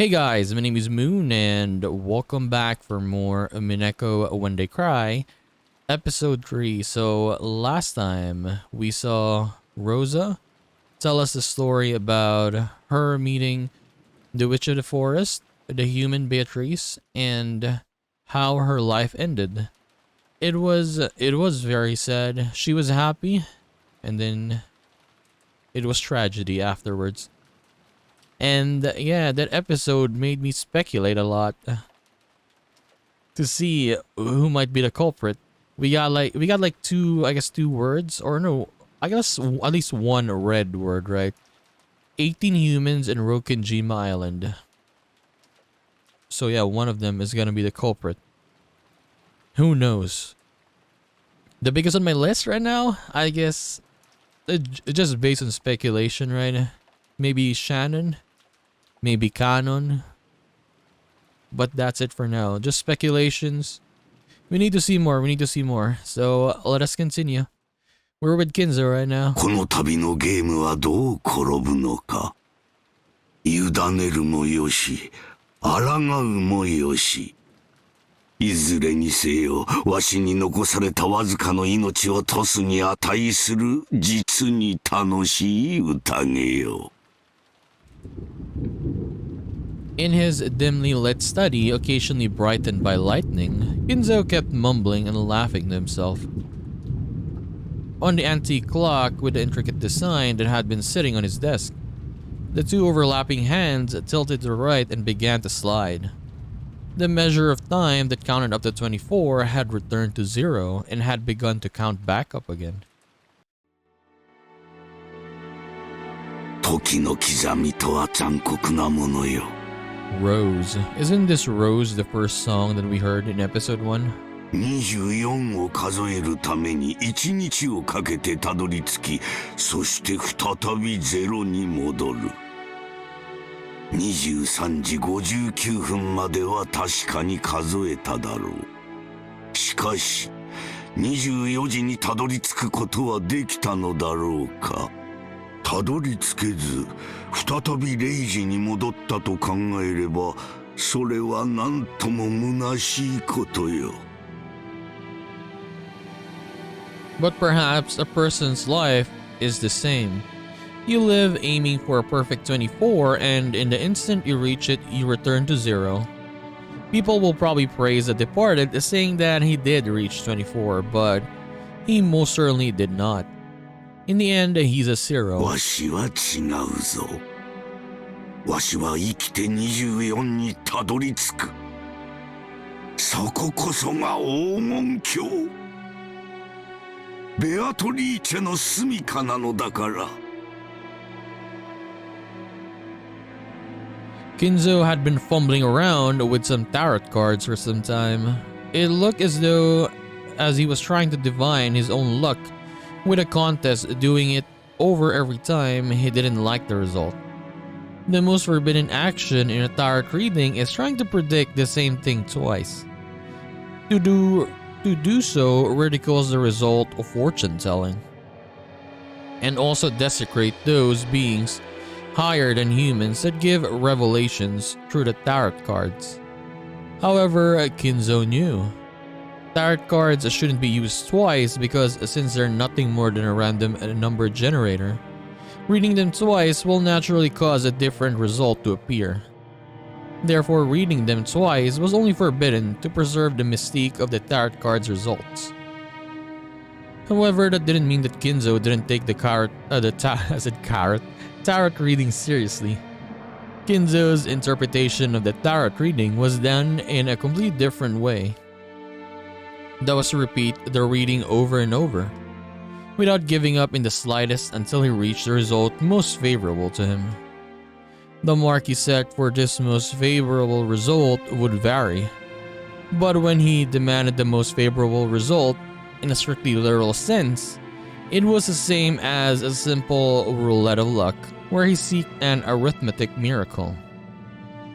Hey guys, my name is Moon and welcome back for more Umineko When They Cry, episode 3. So last time we saw Rosa tell us the story about her meeting the Witch of the Forest, the human Beatrice, and how her life ended. It was very sad. She was happy and then it was tragedy afterwards. And yeah, that episode made me speculate a lot to see who might be the culprit. We got like two words, or no, I guess at least one red word, right? 18 humans in Rokinjima Island. So yeah, one of them is gonna be the culprit. Who knows? The biggest on my list right now, I guess, just based on speculation, right? Maybe Shannon. Maybe Canon. But that's it for now. Just speculations. We need to see more. We need to see more. So let us continue. We're with Kinzo right now. この旅のゲームはどう転ぶのか。委ねるもよし、抗うもよし。いずれにせよ、わしに残されたわずかの命をトスに値する実に楽しい宴よ。In his dimly lit study, occasionally brightened by lightning, Kinzo kept mumbling and laughing to himself. On the antique clock with the intricate design that had been sitting on his desk, the two overlapping hands tilted to the right and began to slide. The measure of time that counted up to 24 had returned to 0 and had begun to count back up again. 時の刻みとは残酷なものよ。Rose. Isn't this Rose the first song that we heard in episode 1? 24を数えるために1日をかけてたどり着き、そして再び0に戻る。23時59分までは確かに数えただろう。しかし、24時にたどり着くことはできたのだろうか。たどり着けず、再び0時に戻ったと考えれば、それはなんとも虚しいことよ。But perhaps a person's life is the same. You live aiming for a perfect 24 and in the instant you reach it, you return to 0. People will probably praise the departed as saying that he did reach 24, but he most certainly did not. In the end, he's a 0. わしは違うぞ。わしは生きて24にたどり着く。そここそが黄金鏡。ベアトリーチェの住処なのだから。Kinzo had been fumbling around with some tarot cards for some time. It looked as though as he was trying to divine his own luck with a contest, doing it over every time he didn't like the result. The most forbidden action in a tarot reading is trying to predict the same thing twice. To do so ridicules the result of fortune telling, and also desecrate those beings higher than humans that give revelations through the tarot cards. However, Kinzo knew tarot cards shouldn't be used twice because since they're nothing more than a random number generator, reading them twice will naturally cause a different result to appear. Therefore, reading them twice was only forbidden to preserve the mystique of the tarot cards' results. However, that didn't mean that Kinzo didn't take the tarot reading seriously. Kinzo's interpretation of the tarot reading was done in a completely different way. That was to repeat the reading over and over, without giving up in the slightest until he reached the result most favorable to him. The mark he set for this most favorable result would vary, but when he demanded the most favorable result, in a strictly literal sense, it was the same as a simple roulette of luck, where he seeked an arithmetic miracle.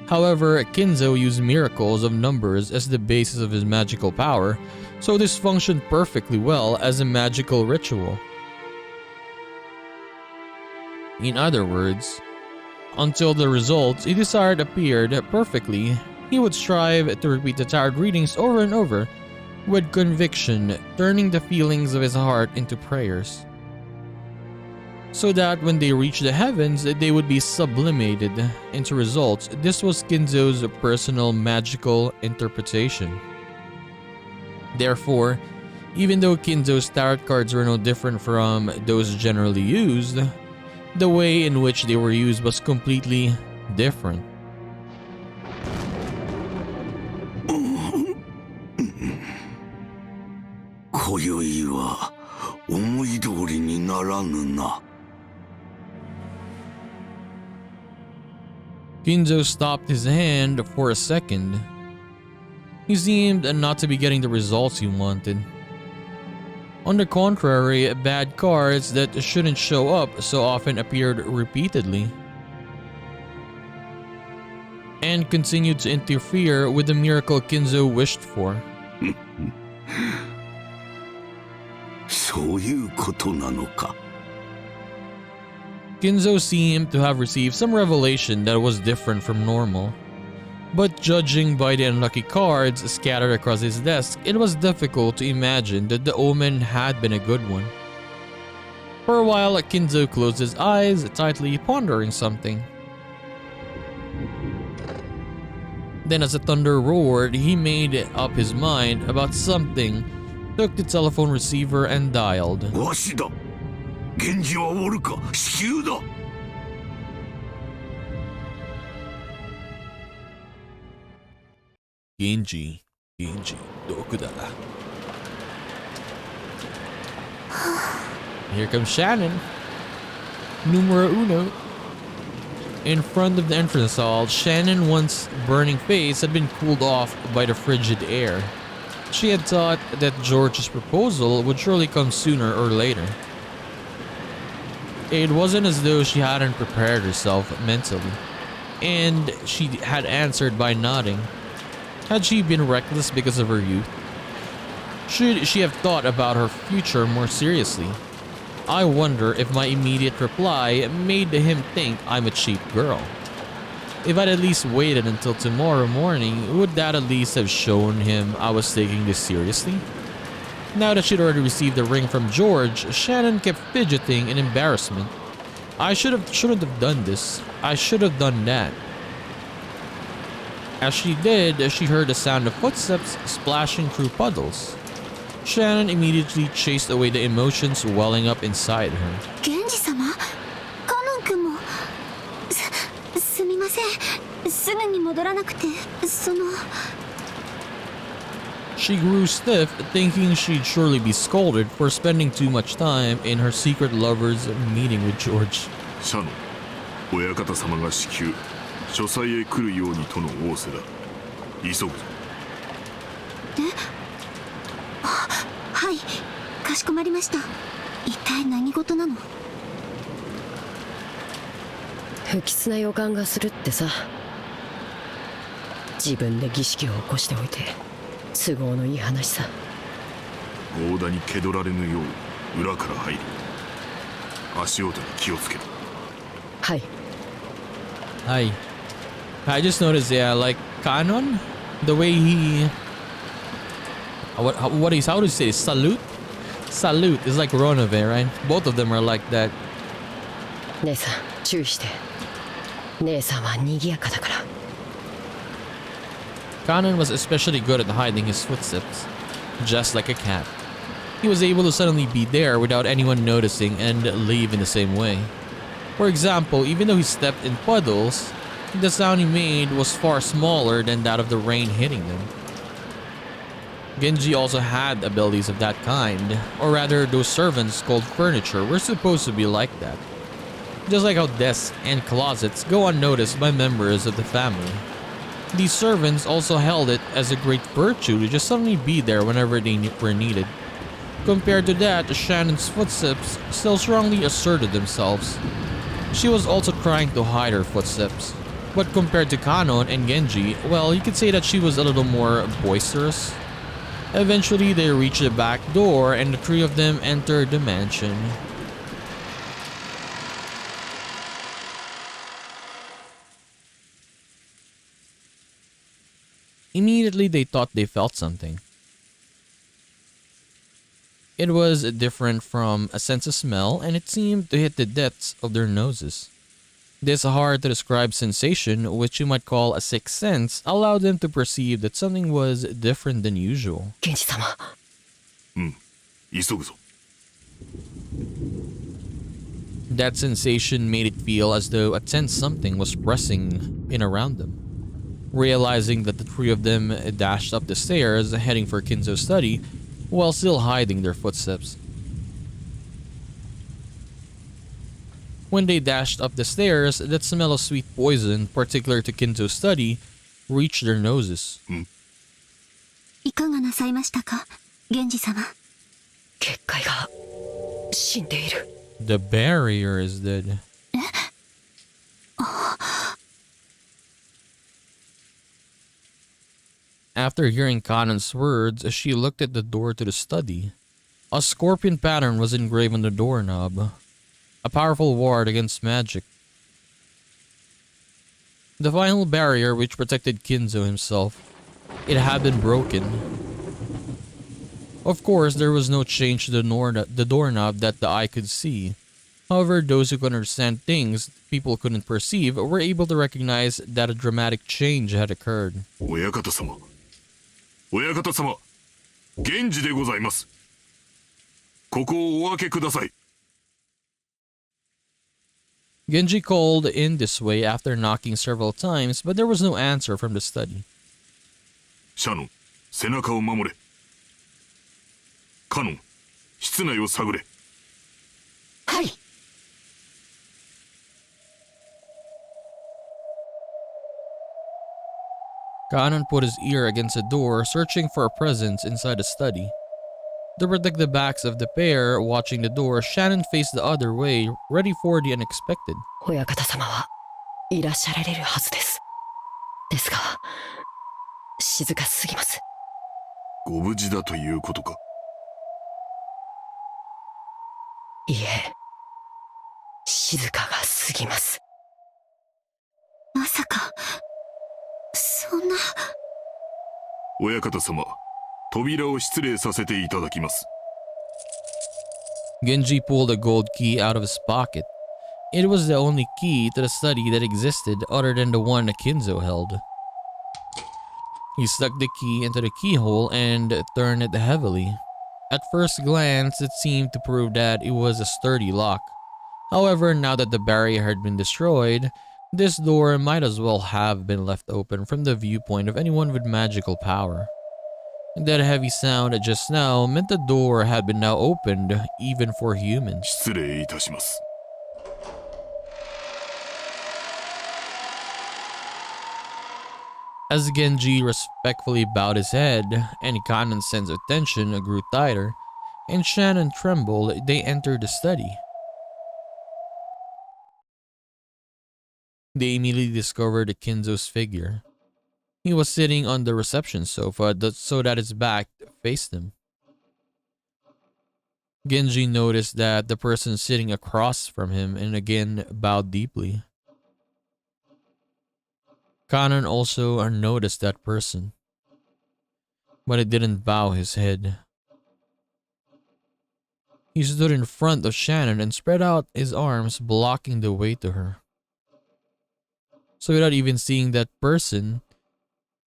However, Kinzo used miracles of numbers as the basis of his magical power, so this functioned perfectly well as a magical ritual. In other words, Until the results he desired appeared perfectly, he would strive to repeat the tired readings over and over with conviction, turning the feelings of his heart into prayers, so that when they reached the heavens, they would be sublimated into results. This was Ginzo's personal magical interpretation. Therefore, even though Kinzo's tarot cards were no different from those generally used, the way in which they were used was completely different. Kinzo stopped his hand for a second. He seemed not to be getting the results he wanted. On the contrary, bad cards that shouldn't show up so often appeared repeatedly and continued to interfere with the miracle Kinzo wished for. Kinzo seemed to have received some revelation that was different from normal. But judging by the unlucky cards scattered across his desk, it was difficult to imagine that the omen had been a good one. For a while, Kinzo closed his eyes tightly, pondering something. Then as the thunder roared, he made up his mind about something, took the telephone receiver and dialed. Genji, doku da. Here comes Shannon. Numero uno. In front of the entrance hall, Shannon's once burning face had been cooled off by the frigid air. She had thought that George's proposal would surely come sooner or later. It wasn't as though she hadn't prepared herself mentally, and she had answered by nodding. Had she been reckless because of her youth? Should she have thought about her future more seriously? I wonder if my immediate reply made him think I'm a cheap girl. If I'd at least waited until tomorrow morning, would that at least have shown him I was taking this seriously? Now that she'd already received the ring from George, Shannon kept fidgeting in embarrassment. I shouldn't have done this. I should have done that. As she did, she heard the sound of footsteps splashing through puddles. Shannon immediately chased away the emotions welling up inside her. Genji-sama? Kanon-kun mo? すみません。すぐに戻らなくて、She grew stiff, thinking she'd surely be scolded for spending too much time in her secret lover's meeting with George. シャノン、親方様が至急書斎へ来るようにとの仰せだ。急ぐぞ。はい、かしこまりました。一体何事なの？不吉な予感がするってさ。自分で儀式を起こしておいて都合のいい話さ。強打に気取られぬよう裏から入る。足音に気をつけろ。はい。Hi. I just noticed, yeah, like Kanon, the way he, what he's, how to say, salute is like Ronove, right? Both of them are like that. 姉さん、注意して。姉さんは賑やかだから。Kanon was especially good at hiding his footsteps, just like a cat. He was able to suddenly be there without anyone noticing and leave in the same way. For example, even though he stepped in puddles, the sound he made was far smaller than that of the rain hitting them. Genji also had abilities of that kind, or rather those servants called furniture were supposed to be like that. Just like how desks and closets go unnoticed by members of the family. These servants also held it as a great virtue to just suddenly be there whenever they were needed. Compared to that, Shannon's footsteps still strongly asserted themselves. She was also trying to hide her footsteps. But compared to Kanon and Genji, well, you could say that she was a little more boisterous. Eventually, they reached the back door and the three of them entered the mansion. Immediately they thought they felt something. It was different from a sense of smell, and it seemed to hit the depths of their noses. This hard to describe sensation, which you might call a sixth sense, allowed them to perceive that something was different than usual. 源氏様。急ぐぞ。 That sensation made it feel as though a tense something was pressing in around them. Realizing that the three of them dashed up the stairs, heading for Kinzo's study, while still hiding their footsteps. When they dashed up the stairs, that smell of sweet poison, particular to Kinzo's study, reached their noses. いかがなさいましたか、源氏様。結界が死んでいる。 The barrier is dead. After hearing Kanon's words, she looked at the door to the study. A scorpion pattern was engraved on the doorknob, a powerful ward against magic. The final barrier which protected Kinzo himself, it had been broken. Of course, there was no change to the doorknob that the eye could see. However, those who could understand things people couldn't perceive were able to recognize that a dramatic change had occurred. 親方様。親方様。源氏でございます。ここをお開けください。 Genji called in this way after knocking several times, but there was no answer from the study. シャノン、背中を守れ。カノン、室内を探れ。はい。 Kanon put his ear against the door, searching for a presence inside the study. To protect the backs of the pair watching the door, Shannon faced the other way, ready for the unexpected. 親方様はいらっしゃられるはずです。ですが、静かすぎます。ご無事だということか。いえ、静かがすぎます。まさか、そんな。親方様、扉を失礼させていただきます。 Genji pulled a gold key out of his pocket. It was the only key to the study that existed other than the one Kinzo held. He stuck the key into the keyhole and turned it heavily. At first glance, it seemed to prove that it was a sturdy lock. However, now that the barrier had been destroyed, this door might as well have been left open from the viewpoint of anyone with magical power. That heavy sound just now meant the door had been now opened, even for humans. 失礼いたします。 As Genji respectfully bowed his head, and Kanon's sense of tension grew tighter, and Shannon trembled, they entered the study. They immediately discovered Kinzo's figure. He was sitting on the reception sofa so that his back faced them. Genji noticed that the person sitting across from him and again bowed deeply. Kanon also noticed that person, but he didn't bow his head. He stood in front of Shannon and spread out his arms, blocking the way to her. So without even seeing that person,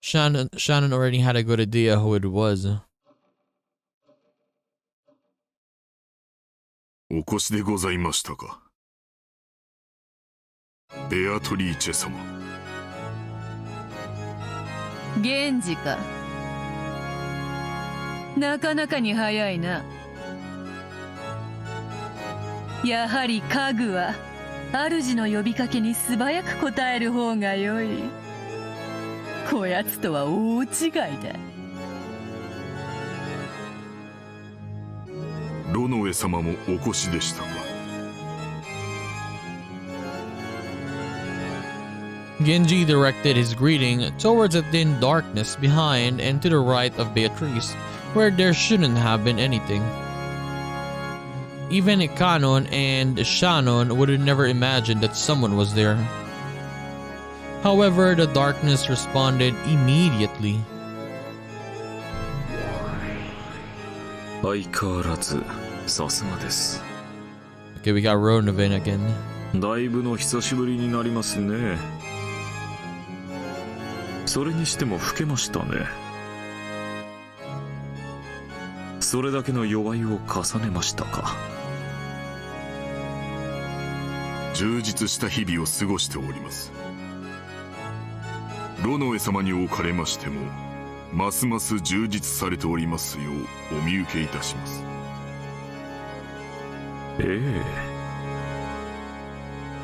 Shannon already had a good idea who it was. お越しでございましたか。ベアトリーチェ様。源氏か。なかなかに早いな。やはり家具は主の呼びかけに素早く応える方がよい。こやつとは大違いだ。ロノエ様もお越しでしたか。Genji directed his greeting towards a thin darkness behind and to the right of Beatrice, where there shouldn't have been anything. Even Kanon and Shannon would have never imagined that someone was there. However, the darkness responded immediately, 相変わらずさすがです。 Okay, we got Ronovan again. だいぶの久しぶりになりますね。それにしても老けましたね。それだけの弱いを重ねましたか。充実した日々を過ごしております。ロノエ様におかれましてもますます充実されておりますようお見受けいたします。え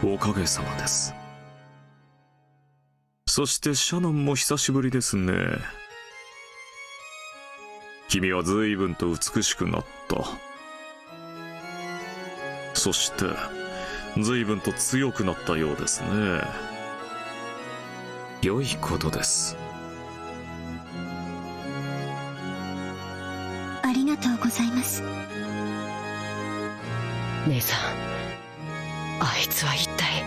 え、おかげさまです。そしてシャノンも久しぶりですね。君は随分と美しくなった。そして随分と強くなったようですね。良いことです。ありがとうございます。姉さん、あいつは一体。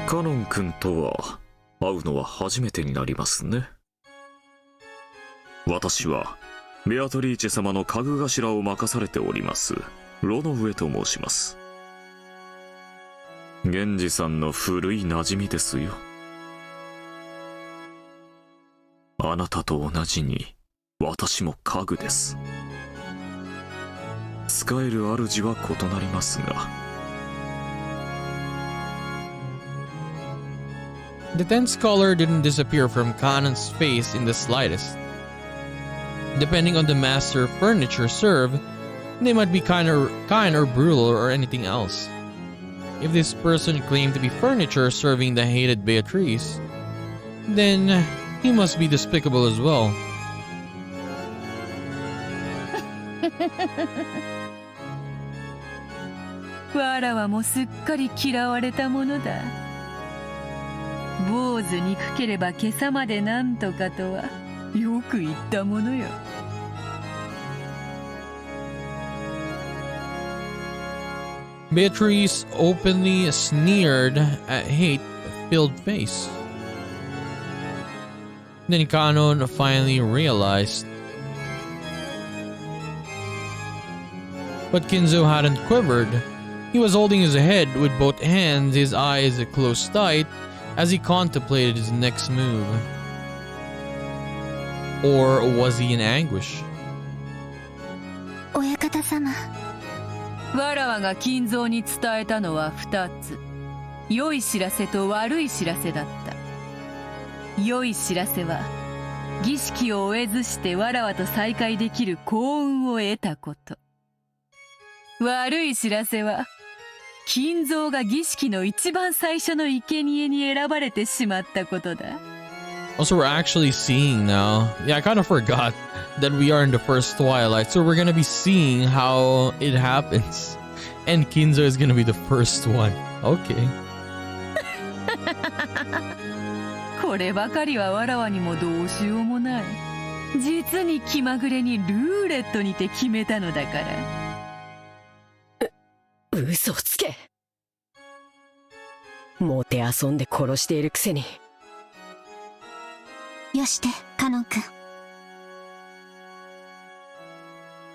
カノン君とは会うのは初めてになりますね。私はベアトリーチェ様の家具頭を任されておりますロノウエと申します。源氏さんの古い馴染みですよ。あなたと同じに私も家具です。使える主は異なりますが。The tense color didn't disappear from Kanon's face in the slightest. Depending on the master furniture served, they might be kind or brutal or anything else. If this person claimed to be furniture serving the hated Beatrice, then he must be despicable as well. わらわもすっかり嫌われたものだ。坊主憎ければ今朝までなんとかとはよく言ったものよ。Beatrice openly sneered at hate-filled face. Then Kanon finally realized. But Kinzo hadn't quivered. He was holding his head with both hands, his eyes closed tight, as he contemplated his next move. Or was he in anguish? 親方様。わらわが金蔵に伝えたのは2つ。良い知らせと悪い知らせだった。良い知らせは儀式を終えずしてわらわと再会できる幸運を得たこと。悪い知らせは金蔵が儀式の一番最初の生贄に選ばれてしまったことだ。Also, we're actually seeing now. Yeah, I kind of forgot that we are in the first Twilight. So we're gonna be seeing how it happens. And Kinzo is gonna be the first one. Okay. こればかりはわらわにもどうしようもない。実に気まぐれにルーレットにて決めたのだから。嘘をつけ。もてあそんで殺しているくせに。よして、カノン君。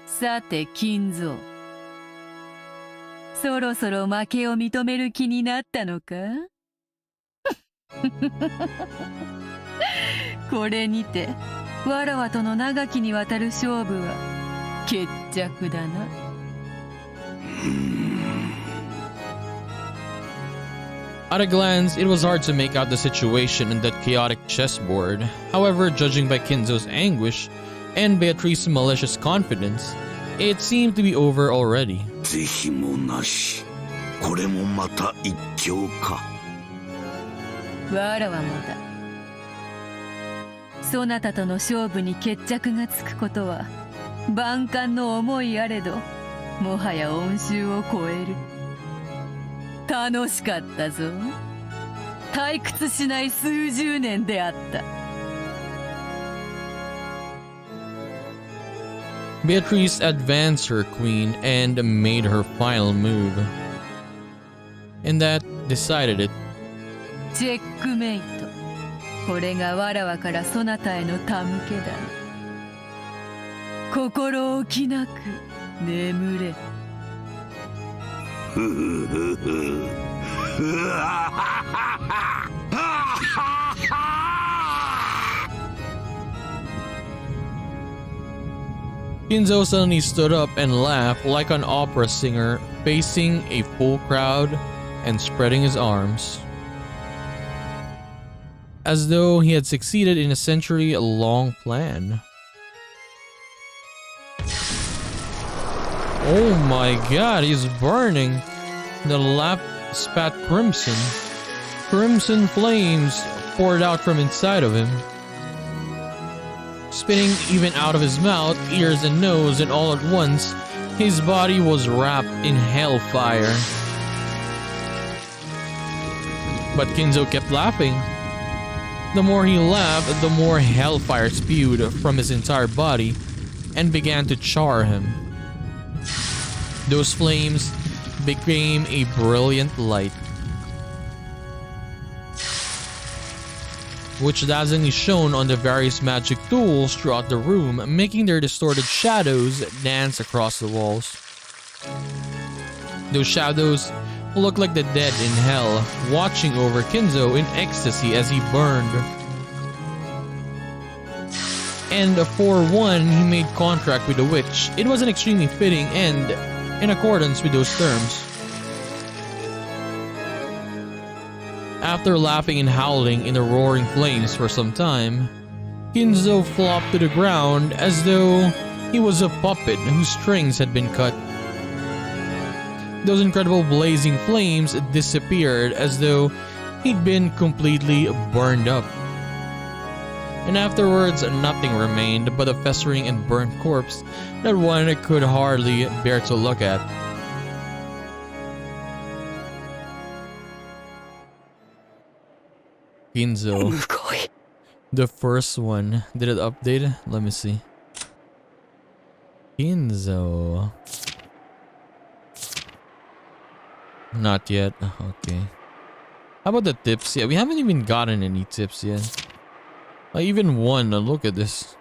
さて金蔵、そろそろ負けを認める気になったのか？これにてわらわとの長きにわたる勝負は決着だな。At a glance, it was hard to make out the situation in that chaotic chessboard. However, judging by Kinzo's anguish and Beatrice's malicious confidence, it seemed to be over already. 是非もなし。これもまた一興か。わらわもだ。そなたとの勝負に決着がつくことは万感の思いあれど、もはや恩衆を超える。楽しかったぞ。退屈しない数十年であった。Beatrice advanced her queen and made her final move. And that decided it. チェックメイト。これがわらわからそなたへの手向けだ。心置きなく眠れ。ふふふふ。うわははは。Kinzo suddenly stood up and laughed like an opera singer facing a full crowd and spreading his arms, as though he had succeeded in a century-long plan. Oh my god, he's burning! The laugh spat crimson. Crimson flames poured out from inside of him, spitting even out of his mouth, ears and nose, and all at once, his body was wrapped in hellfire. But Kinzo kept laughing. The more he laughed, the more hellfire spewed from his entire body and began to char him. Those flames became a brilliant light, which dazzlingly shone on the various magic tools throughout the room, making their distorted shadows dance across the walls. Those shadows looked like the dead in hell, watching over Kinzo in ecstasy as he burned. And for one, he made contract with the witch. It was an extremely fitting end in accordance with those terms. After laughing and howling in the roaring flames for some time, Kinzo flopped to the ground as though he was a puppet whose strings had been cut. Those incredible blazing flames disappeared as though he'd been completely burned up. And afterwards, nothing remained but a festering and burnt corpse that one could hardly bear to look at. Kinzo. The first one. Did it update? Let me see. Kinzo. Not yet. Okay. How about the tips? Yeah, we haven't even gotten any tips yet. Even one. Look at this.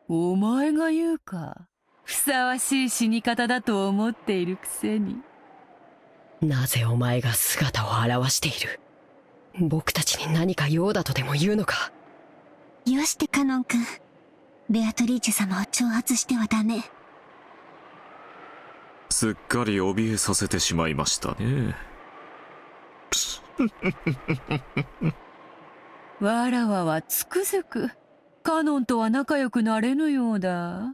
お前が言うか。ふさわしい死に方だと思っているくせに。なぜお前が姿を現している？僕たちに何か用だとでも言うのか？よしてカノン君。ベアトリーチェ様を挑発してはダメ。すっかり怯えさせてしまいましたね。わらわはつくづくカノンとは仲良くなれぬようだ。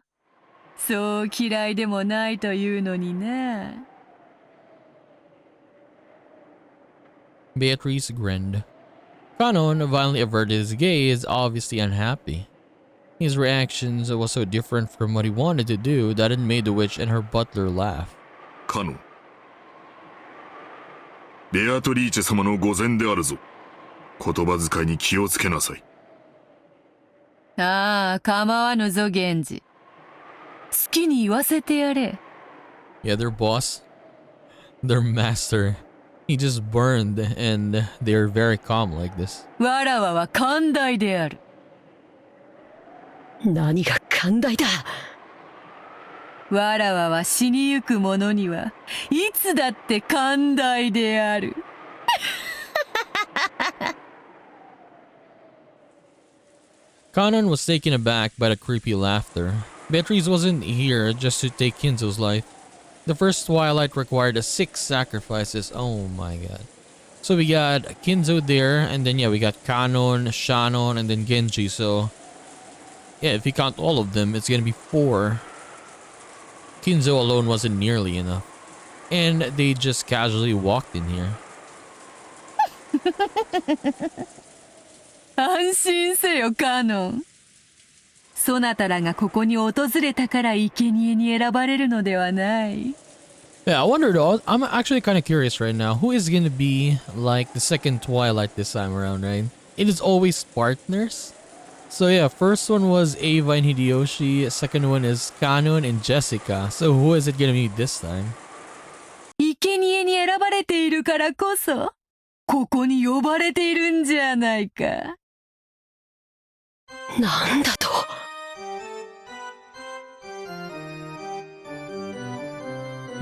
そう嫌いでもないというのにね。Beatrice grinned. Kanon violently averted his gaze, obviously unhappy. His reactions was so different from what he wanted to do that it made the witch and her butler laugh. カノン。ベアトリーチェ様の御前であるぞ。言葉遣いに気をつけなさい。ああ、構わぬぞ、源氏。好きに言わせてやれ。Yeah, their boss, their master, he just burned and they're very calm like this. わらわは寛大である。何が寛大だ。わらわは死にゆく者にはいつだって寛大である。Kanon was taken aback by the creepy laughter. Beatrice wasn't here just to take Kinzo's life. The first Twilight required 6 sacrifices. Oh my god. So we got Kinzo there, and then yeah, we got Kanon, Shannon, and then Genji. So yeah, if you count all of them, it's gonna be 4. Kinzo alone wasn't nearly enough. And they just casually walked in here. 安心せよ、カノン。そなたらがここに訪れたから生贄に選ばれるのではない。Yeah, I wonder though, I'm actually kind of curious right now. Who is gonna be like the second Twilight this time around, right? It is always partners. So yeah, first one was Ava and Hideyoshi. Second one is Kanon and Jessica. So who is it gonna be this time? 生贄に選ばれているからこそ、ここに呼ばれているんじゃないか。なんだと。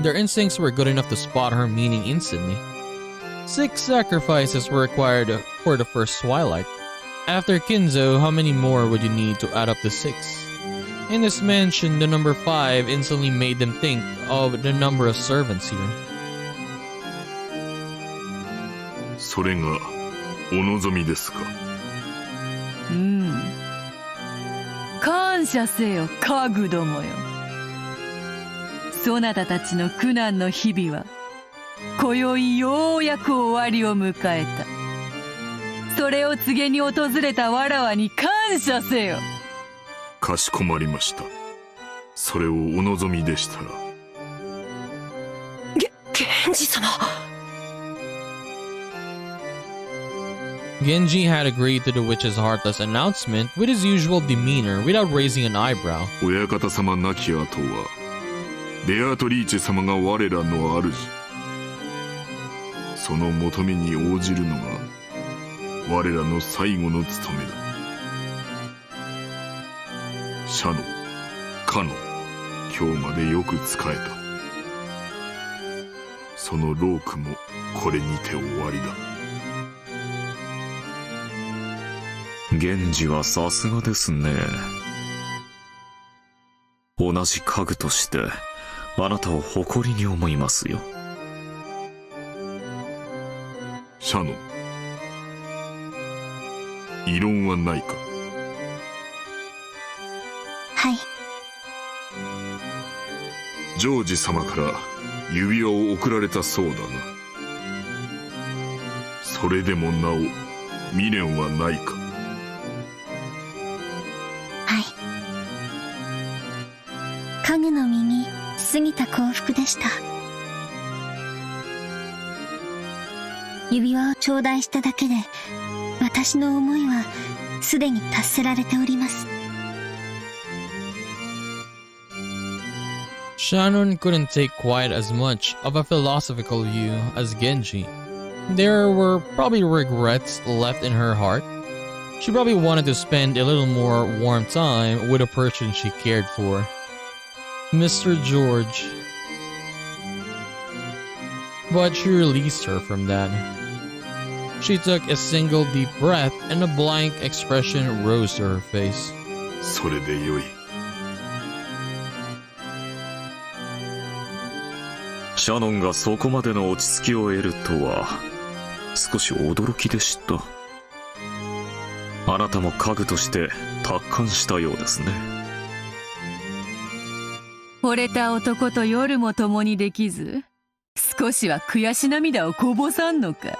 their instincts were good enough to spot her meaning instantly. 6 sacrifices were required for the first twilight. After Kinzo, how many more would you need to add up to 6? In this mansion, the number 5 instantly made them think of the number of servants here. それがお望みですか。感謝せよ家具どもよ。そなたたちの苦難の日々は今宵ようやく終わりを迎えた。それを告げに訪れたわらわに感謝せよ。かしこまりました。それをお望みでしたら。源氏様。Genji had agreed to the witch's heartless announcement with his usual demeanor without raising an eyebrow. 親方様亡き後はベアトリーチェ様が我らの主。その求めに応じるのが我らの最後の務めだ。シャノ、カノ、今日までよく仕えた。そのロークもこれにて終わりだ。源氏はさすがですね。同じ家具としてあなたを誇りに思いますよ。シャノン、異論はないか。はい。ジョージ様から指輪を贈られたそうだな。それでもなお未練はないか。はい。家具の身に過ぎた幸福でした。指輪を頂戴しただけで私の思いはすでに達せられております。Shannon couldn't take quite as much of a philosophical view as Genji. There were probably regrets left in her heart. She probably wanted to spend a little more warm time with a person she cared for. Mr. George. But she released her from that. She took a single deep breath and a blank expression rose to her face. それでよい。シャノンがそこまでの落ち着きを得るとは少し驚きでした。あなたも家具として達観したようですね。惚れた男と夜も共にできず少しは悔し涙をこぼさんのか。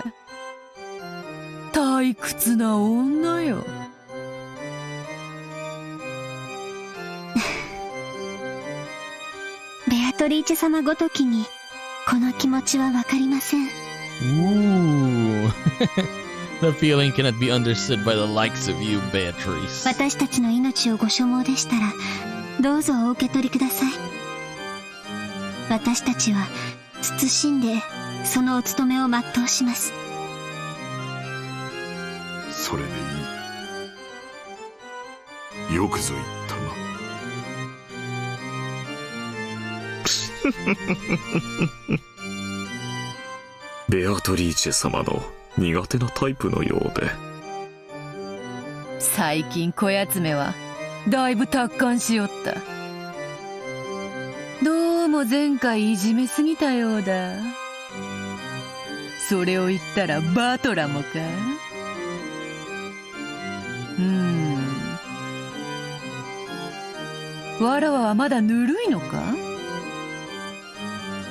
退屈な女よ。ベアトリーチェ様ごときにこの気持ちはわかりません。Ooh. The feeling cannot be understood by the likes of you, Beatrice. 私たちの命をご所望でしたらどうぞお受け取りください。私たちは慎んでそのお務めを全うします。それでいい。よくぞ言ったな。ベアトリーチェ様の苦手なタイプのようで。最近こやつめはだいぶ達観しよった。どうも前回いじめすぎたようだ。それを言ったらバトラもか。わらわはまだぬるいのか。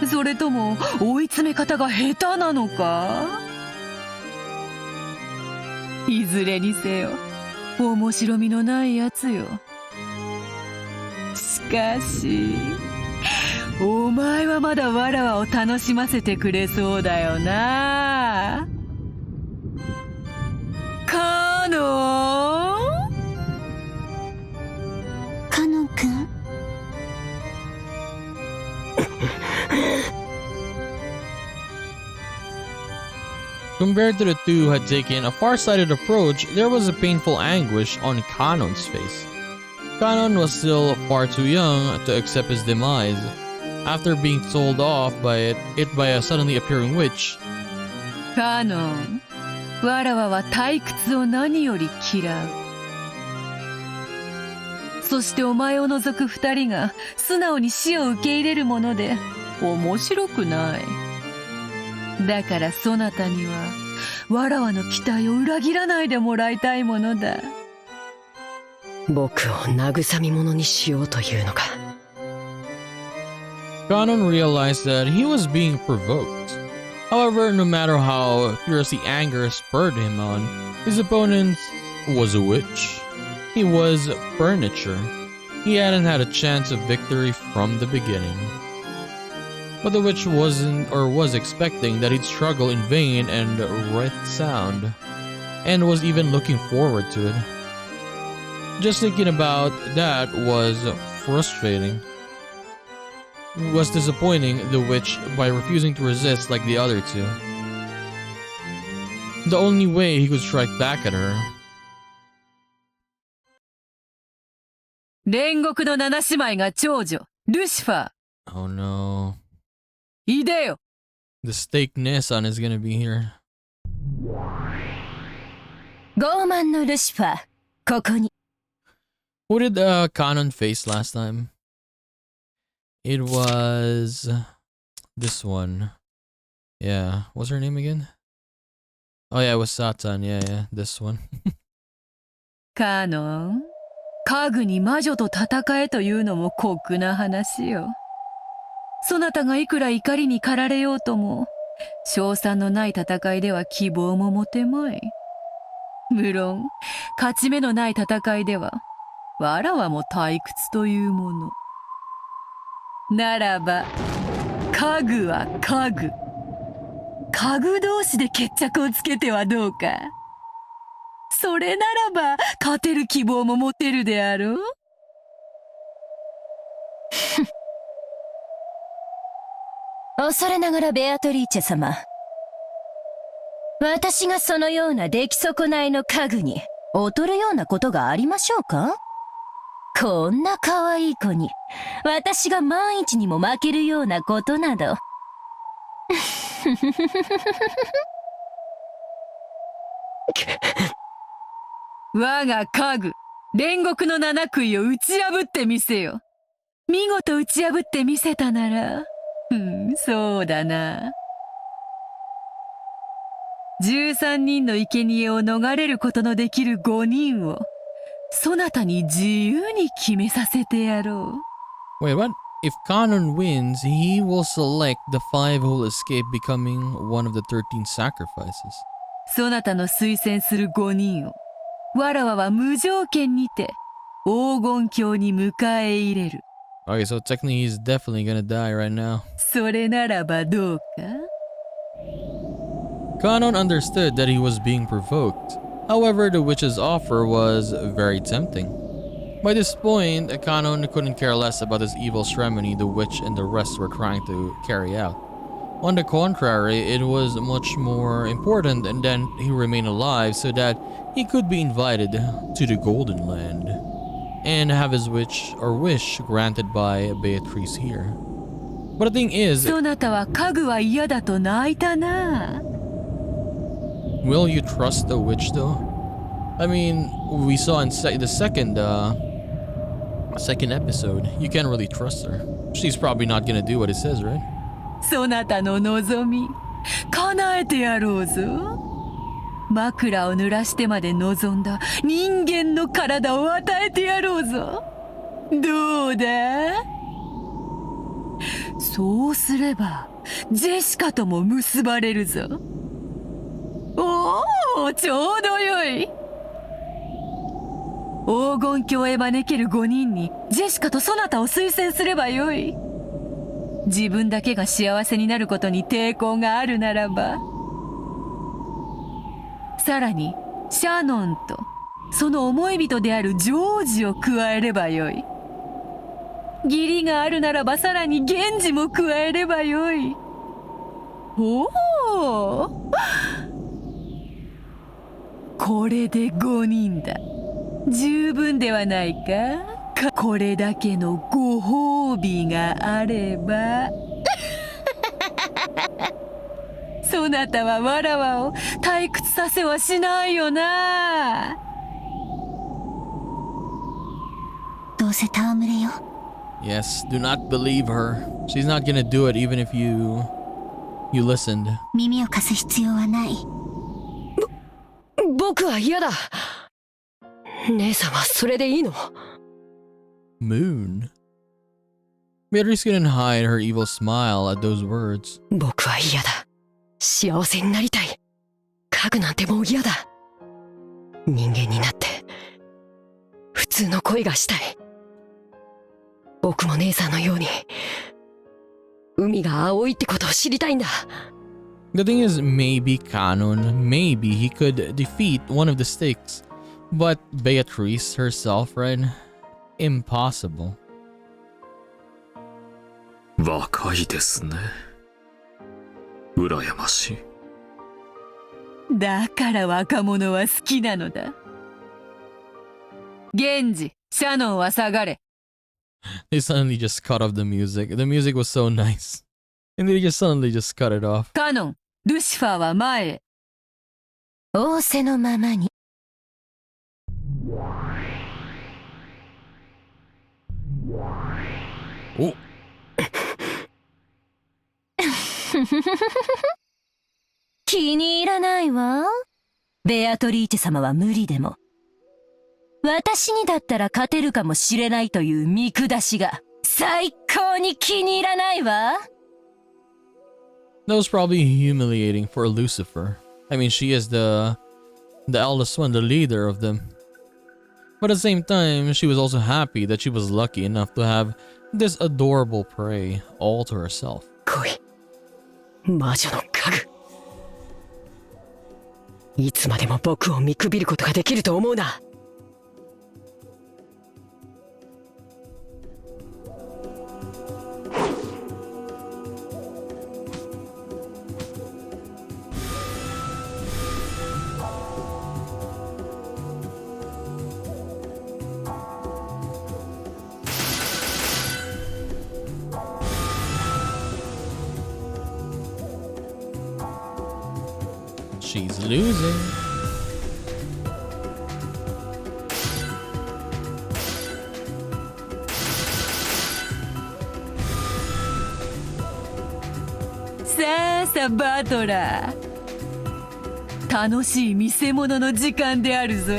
それとも追い詰め方が下手なのか。いずれにせよ面白みのないやつよ。しかしお前はまだわらわを楽しませてくれそうだよな。カノン。カノン君。Compared to the two who had taken a far-sighted approach, there was a painful anguish on Kanon's face. Kanon was still far too young to accept his demise. after being told off by it by a suddenly appearing witch. カノン、わらわは退屈を何より嫌う。そしてお前を除く二人が素直に死を受け入れるもので面白くない。だからそなたにはわらわの期待を裏切らないでもらいたいものだ。僕を慰み者にしようというのか。Ganon realized that he was being provoked. However, no matter how fiercely anger spurred him on, his opponent was a witch. He was furniture. He hadn't had a chance of victory from the beginning. But the witch was expecting that he'd struggle in vain and writhe sound, and was even looking forward to it. Just thinking about that was frustrating. Was disappointing the witch by refusing to resist like the other two. The only way he could strike back at her. 煉獄の七姉妹が長女ルシファー。 Oh no. いでよ。 The steak Nissan is gonna be here. 傲慢のルシファー、ここに。 Who did Kanon face last time? It was this one. Yeah. What's her name again? Oh yeah, it was Satan. Yeah, this one. カノン、家具に魔女と戦えというのも酷な話よ。そなたがいくら怒りに駆られようとも、勝算のない戦いでは希望も持てまい。無論、勝ち目のない戦いでは、わらわも退屈というもの。ならば、家具は家具。家具同士で決着をつけてはどうか。それならば、勝てる希望も持てるであろう。恐れながらベアトリーチェ様。私がそのような出来損ないの家具に劣るようなことがありましょうか？こんな可愛い子に私が万一にも負けるようなことなど。我が家具、煉獄の七杭を打ち破ってみせよ。見事打ち破ってみせたなら、そうだな。13人の生贄を逃れることのできる5人を、そなたに自由に決めさせてやろう。Wait, what? If Kanon wins, he will select the 5 who will escape becoming one of the 13 sacrifices. そなたの推薦する5人を、わらわは無条件にて黄金鏡に迎え入れる。Okay, so technically he's definitely gonna die right now. それならばどうか？ Kanon understood that he was being provoked. However, the witch's offer was very tempting. By this point, Kanon couldn't care less about this evil ceremony the witch and the rest were trying to carry out. On the contrary, it was much more important that he remain alive so that he could be invited to the Golden Land and have his wish granted by Beatrice here. But the thing is, そなたは家具は嫌だと泣いたな。 Will you trust the witch though? I mean, we saw in the second episode, you can't really trust her. She's probably not gonna do what it says, right? そなたの望み、叶えてやろうぞ。枕を濡らしてまで望んだ人間の体を与えてやろうぞ。どうだ？そうすれば、ジェシカとも結ばれるぞ。おお、ちょうどよい。黄金鏡へ招ける5人にジェシカとそなたを推薦すればよい。自分だけが幸せになることに抵抗があるならば、さらにシャノンとその思い人であるジョージを加えればよい。義理があるならばさらに源氏も加えればよい。おお、これで5人だ。十分ではないか、これだけのご褒美があればそなたはわらわを退屈させはしないよな。どうせ戯れよ。 Yes, do not believe her. She's not gonna do it even if you listened. 耳を貸す必要はない。僕は嫌だ。姉さんはそれでいいの？ Moon. Beatrice couldn't hide her evil smile at those words. 僕は嫌だ。幸せになりたい。家具なんてもう嫌だ。人間になって普通の恋がしたい。僕も姉さんのように海が青いってことを知りたいんだ。 The thing is, maybe Canon, maybe he could defeat one of the sticks. But Beatrice herself, right? Impossible. 若いですね。羨ましい。だから若者は好きなのだ。源氏、シャノンは下がれ。 They suddenly just cut off the music. The music was so nice. And they just suddenly just cut it off. カノン、ルシファーは前へ。仰せのままに。お気に入らないわ。ベアトリーチェ様は無理でも私にだったら勝てるかもしれないという見下しが最高に気に入らないわ。 That was probably humiliating for Lucifer. I mean, she is the eldest one, the leader of them. But at the same time, she was also happy that she was lucky enough to have this adorable prey all to herself. 恋、魔女の家具。いつまでも僕を見くびることができると思うな。She's losing. Saバトラー。楽しい見せ物の時間であるぞ。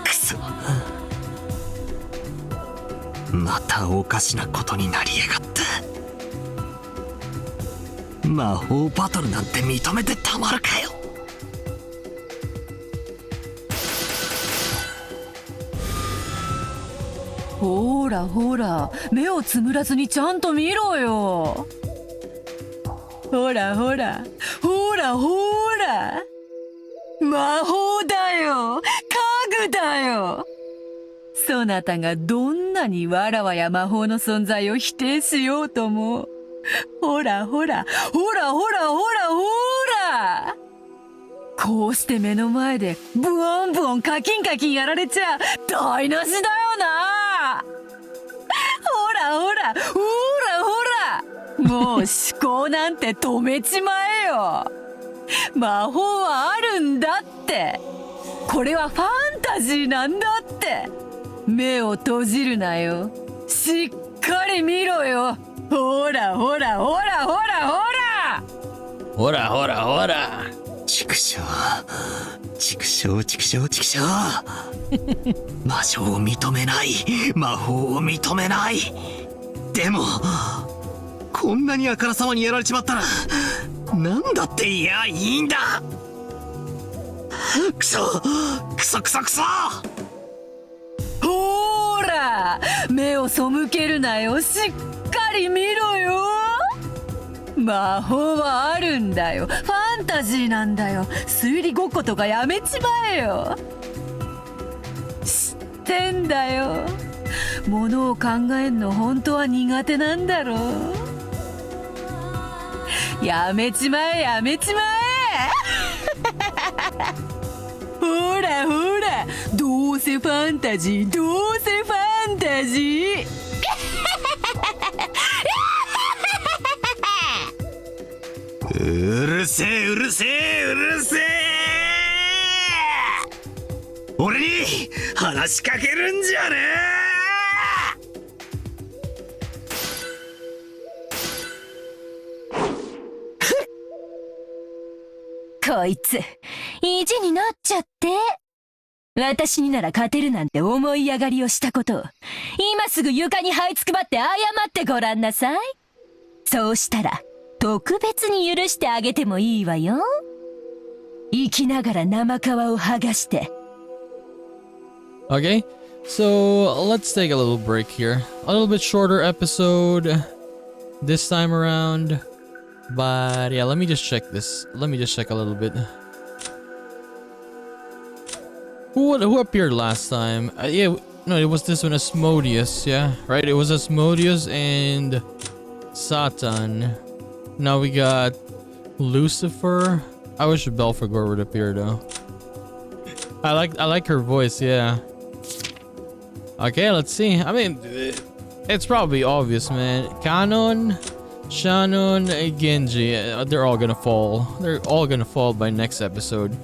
くそ。またおかしなことになりやがった。魔法バトルなんて認めてたまるかよ。ほらほら、目をつむらずにちゃんと見ろよ。ほらほら、ほらほら。魔法だよ、家具だよ。そなたがどんなにわらわや魔法の存在を否定しようとも、ほらほら、ほらほらほらほら。こうして目の前でブオンブオンカキンカキンやられちゃ台無しだよな。ほらほら、ほらほら。もう思考なんて止めちまえよ。魔法はあるんだって。これはファンタジーなんだって。目を閉じるなよ。しっかり見ろよ。ほらほらほらほらほら。ほらほらほら。畜生、畜生、畜生、畜生。魔性を認めない、魔法を認めない。でもこんなにあからさまにやられちまったらなんだっていやいいんだ。クソクソクソクソ。ほら、目を背けるなよ。しっかり見ろよ。魔法はあるんだよ。ファンタジーなんだよ。推理ごっことかやめちまえよ。知ってんだよ。ものを考えんの本当は苦手なんだろう。やめちまえやめちまえ。ほらほら、どうせファンタジー、どうせファンタジー。うるせえうるせえうるせえ。俺に話しかけるんじゃねこいつ、意地になっちゃって。私になら勝てるなんて思い上がりをしたことを、今すぐ床に這いつくばって謝ってごらんなさい。そうしたら、特別に許してあげてもいいわよ。生きながら生皮を剥がして。Okay, so let's take a little break here. A little bit shorter episode this time around. But yeah, let me just check this. Let me just check a little bit. Who appeared last time? Yeah, no, it was this one, Asmodeus, yeah? Right, it was Asmodeus and Satan. Now we got Lucifer. I wish Belphegor would appear though. I like her voice, yeah. Okay, let's see. I mean, it's probably obvious, man. Kanon, Shannon, Genji, they're all gonna fall. They're all gonna fall by next episode.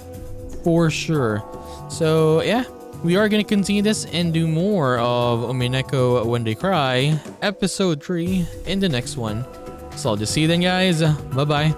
For sure. So, yeah. We are gonna continue this and do more of Umineko When They Cry, episode 3, in the next one. So I'll just see you then, guys. Bye-bye.